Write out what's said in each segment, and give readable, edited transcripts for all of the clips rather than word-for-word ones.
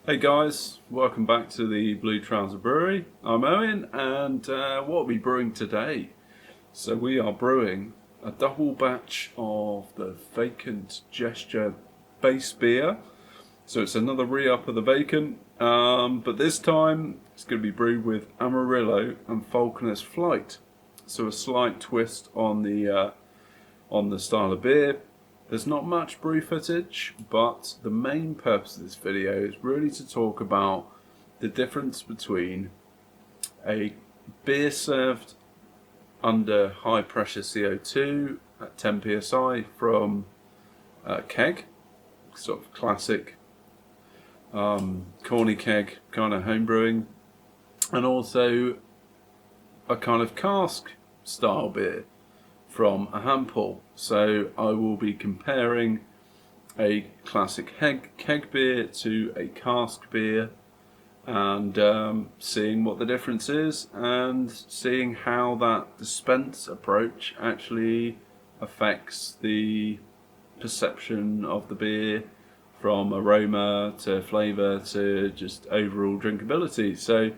Hey guys, welcome back to the Blue Trouser Brewery. I'm Owen, and what are we brewing today? So we are brewing a double batch of the Vacant Gesture base beer. So it's another re-up of the Vacant, but this time it's going to be brewed with Amarillo and Falconer's Flight. So a slight twist on the style of beer. There's not much brew footage, but the main purpose of this video is really to talk about the difference between a beer served under high pressure CO2 at 10 psi from keg, sort of classic corny keg kind of home brewing, and also a kind of cask style beer from a Handpull. So I will be comparing a classic keg beer to a cask beer and seeing what the difference is and seeing how that dispense approach actually affects the perception of the beer, from aroma to flavour to just overall drinkability. So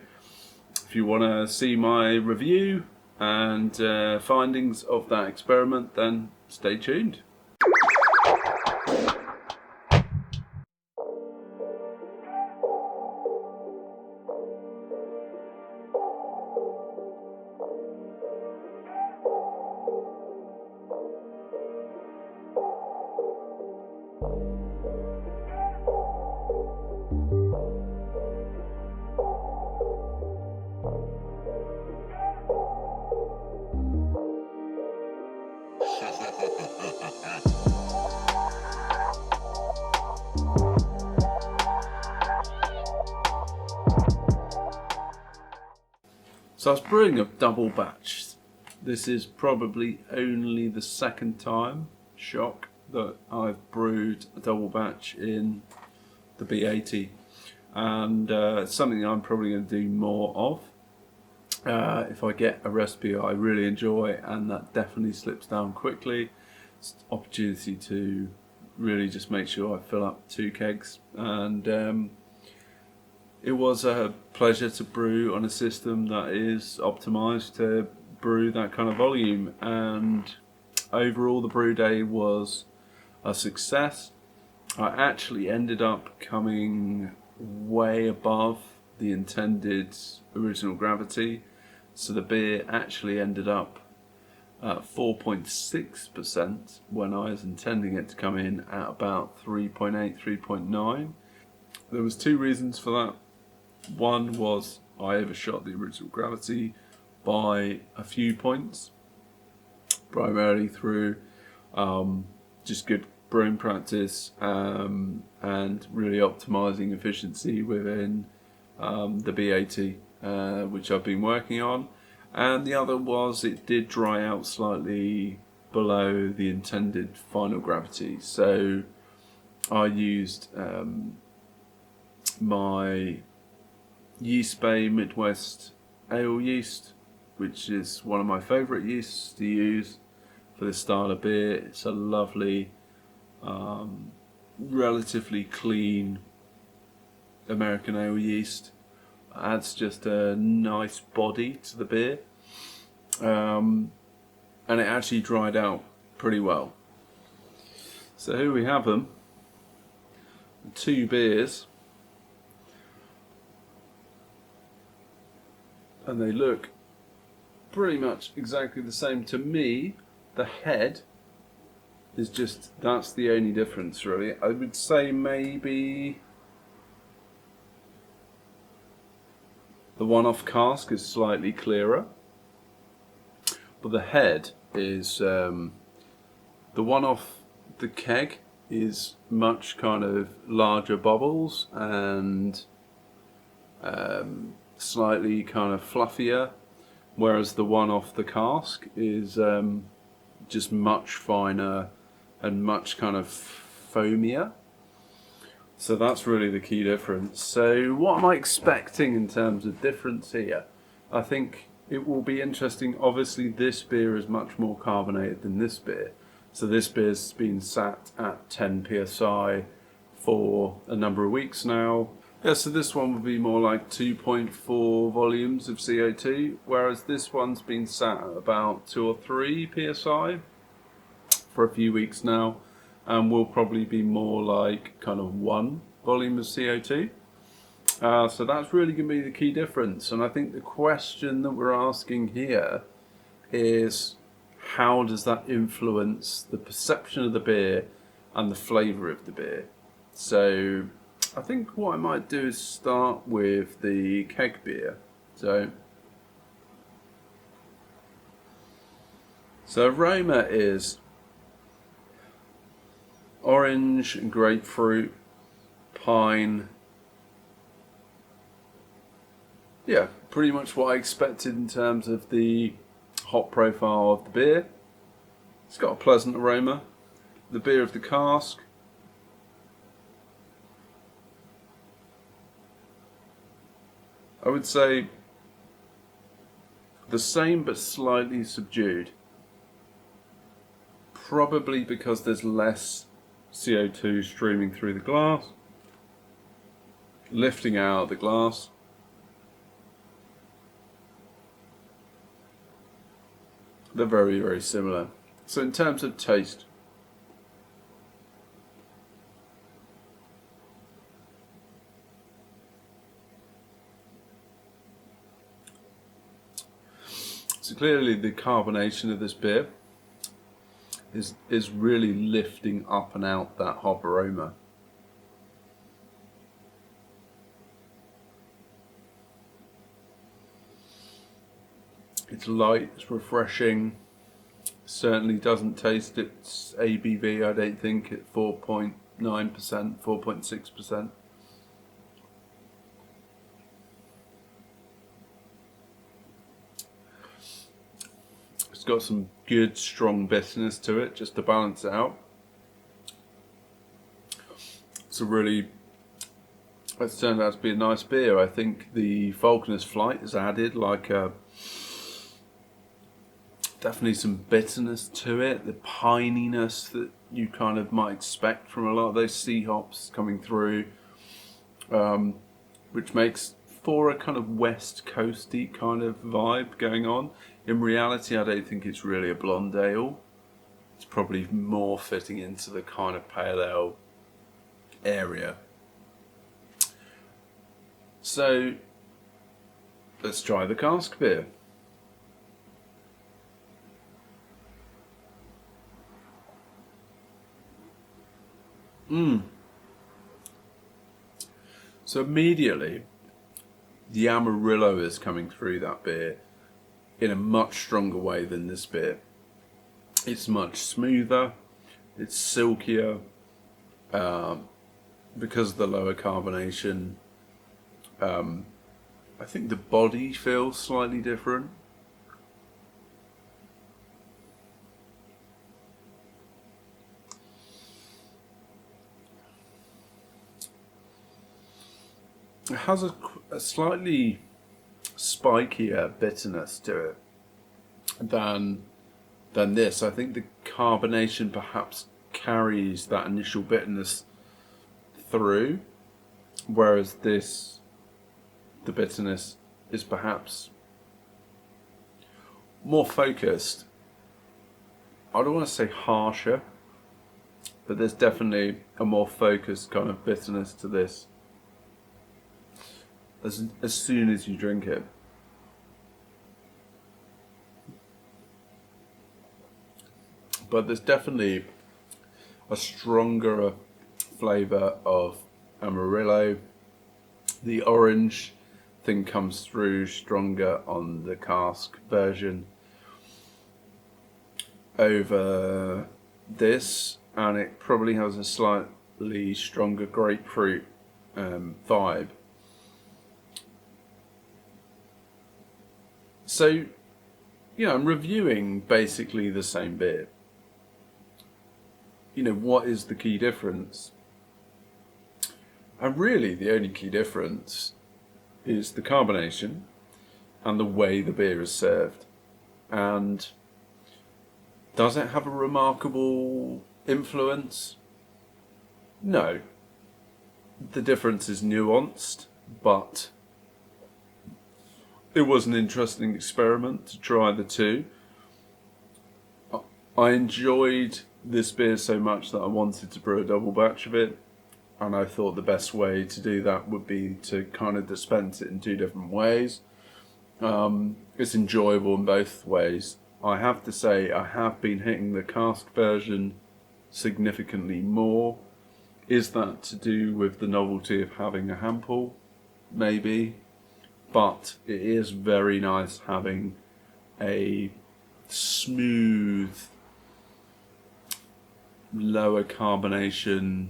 if you want to see my review and findings of that experiment, then stay tuned. So I was brewing a double batch. This is probably only the second time, shock, that I've brewed a double batch in the B80, and it's something I'm probably going to do more of if I get a recipe I really enjoy and that definitely slips down quickly. It's an opportunity to really just make sure I fill up 2 kegs, and it was a pleasure to brew on a system that is optimised to brew that kind of volume, and overall the brew day was a success. I actually ended up coming way above the intended original gravity, so the beer actually ended up at 4.6% when I was intending it to come in at about 3.8, 3.9. There was 2 reasons for that. One was I overshot the original gravity by a few points, primarily through just good brewing practice and really optimizing efficiency within the B80, which I've been working on. And the other was it did dry out slightly below the intended final gravity. So I used my Yeast Bay Midwest ale yeast, which is one of my favourite yeasts to use for this style of beer. It's a lovely, relatively clean American ale yeast. Adds just a nice body to the beer, and it actually dried out pretty well. So here we have them, 2 beers. And they look pretty much exactly the same. To me, the head is just, that's the only difference really. I would say maybe the one-off cask is slightly clearer, but the head is, the one off the keg is much kind of larger bubbles and slightly kind of fluffier, whereas the one off the cask is just much finer and much kind of foamier. So that's really the key difference. So what am I expecting in terms of difference here? I think it will be interesting. Obviously this beer is much more carbonated than this beer. So this beer's been sat at 10 psi for a number of weeks now. Yeah, so this one would be more like 2.4 volumes of CO2, whereas this one's been sat at about 2 or 3 psi for a few weeks now, and will probably be more like kind of 1 volume of CO2. So that's really going to be the key difference. And I think the question that we're asking here is, how does that influence the perception of the beer and the flavour of the beer? So I think what I might do is start with the keg beer. So aroma is orange and grapefruit, pine. Yeah, pretty much what I expected in terms of the hop profile of the beer. It's got a pleasant aroma. The beer of the cask. I would say the same but slightly subdued. Probably because there's less CO2 streaming through the glass, lifting out the glass. They're very, very similar. So in terms of taste, so clearly the carbonation of this beer is really lifting up and out that hop aroma. It's light, it's refreshing. Certainly doesn't taste its ABV, I don't think, at 4.9%, 4.6%. It's got some good, strong bitterness to it, just to balance it out. It's turned out to be a nice beer. I think the Falconer's Flight has added definitely some bitterness to it, the pininess that you kind of might expect from a lot of those sea hops coming through, which makes for a kind of west coasty kind of vibe going on. In reality, I don't think it's really a blonde ale. It's probably more fitting into the kind of pale ale area. So let's try the cask beer. So immediately, the Amarillo is coming through that beer in a much stronger way than this beer. It's much smoother, it's silkier, because of the lower carbonation. I think the body feels slightly different. It has a slightly spikier bitterness to it than this. I think the carbonation perhaps carries that initial bitterness through, whereas the bitterness is perhaps more focused. I don't want to say harsher, but there's definitely a more focused kind of bitterness to this as soon as you drink it. But there's definitely a stronger flavour of Amarillo. The orange thing comes through stronger on the cask version over this, and it probably has a slightly stronger grapefruit vibe. So, I'm reviewing basically the same beer. What is the key difference? And really the only key difference is the carbonation and the way the beer is served. And does it have a remarkable influence? No. the difference is nuanced, but it was an interesting experiment to try the two. I enjoyed this beer so much that I wanted to brew a double batch of it, and I thought the best way to do that would be to kind of dispense it in two different ways. It's enjoyable in both ways. I have to say I have been hitting the cask version significantly more. Is that to do with the novelty of having a handpull? Maybe. But it is very nice having a smooth, lower carbonation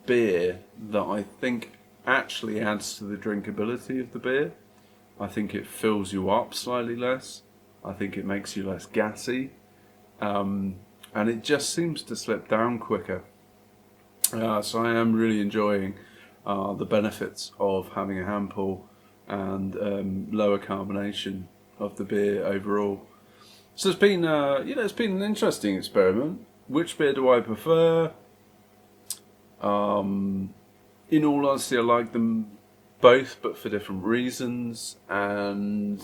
beer that I think actually adds to the drinkability of the beer. I think it fills you up slightly less. I think it makes you less gassy. And it just seems to slip down quicker. So I am really enjoying the benefits of having a handpull and lower carbonation of the beer overall. So it's been, it's been an interesting experiment. Which beer do I prefer? In all honesty, I like them both, but for different reasons. And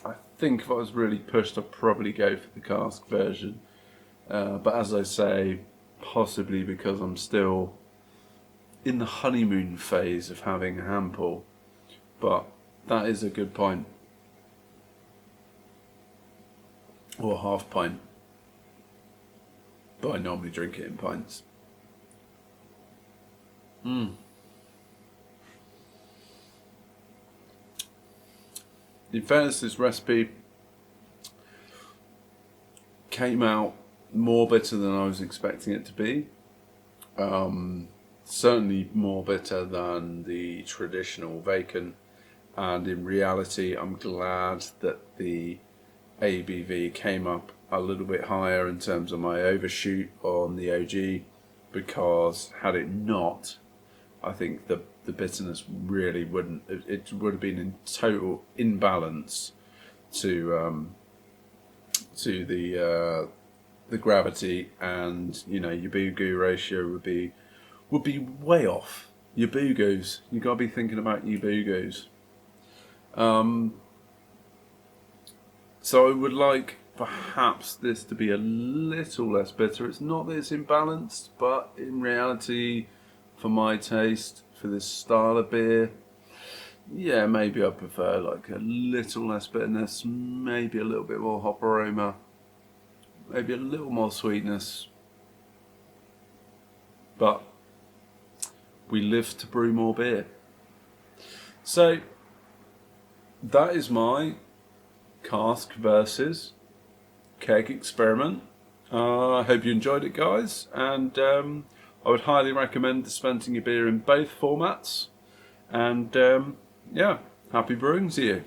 I think if I was really pushed, I'd probably go for the cask version. But as I say, possibly because I'm still in the honeymoon phase of having a handpull. But that is a good pint. Or a half pint. But I normally drink it in pints. In fairness, this recipe came out more bitter than I was expecting it to be. Certainly more bitter than the traditional Vacant, and in reality I'm glad that the ABV came up a little bit higher in terms of my overshoot on the OG, because had it not, I think the bitterness really wouldn't, it would have been in total imbalance to the gravity, and your boo-goo ratio would be way off. Your boo-goos, you got to be thinking about your boo-goos. So I would like perhaps this to be a little less bitter. It's not that it's imbalanced, but in reality, for my taste, for this style of beer, yeah, maybe I prefer like a little less bitterness, maybe a little bit more hop aroma, maybe a little more sweetness. But we live to brew more beer. So that is my cask versus keg experiment. I hope you enjoyed it, guys, and I would highly recommend dispensing your beer in both formats. And yeah, happy brewing to you.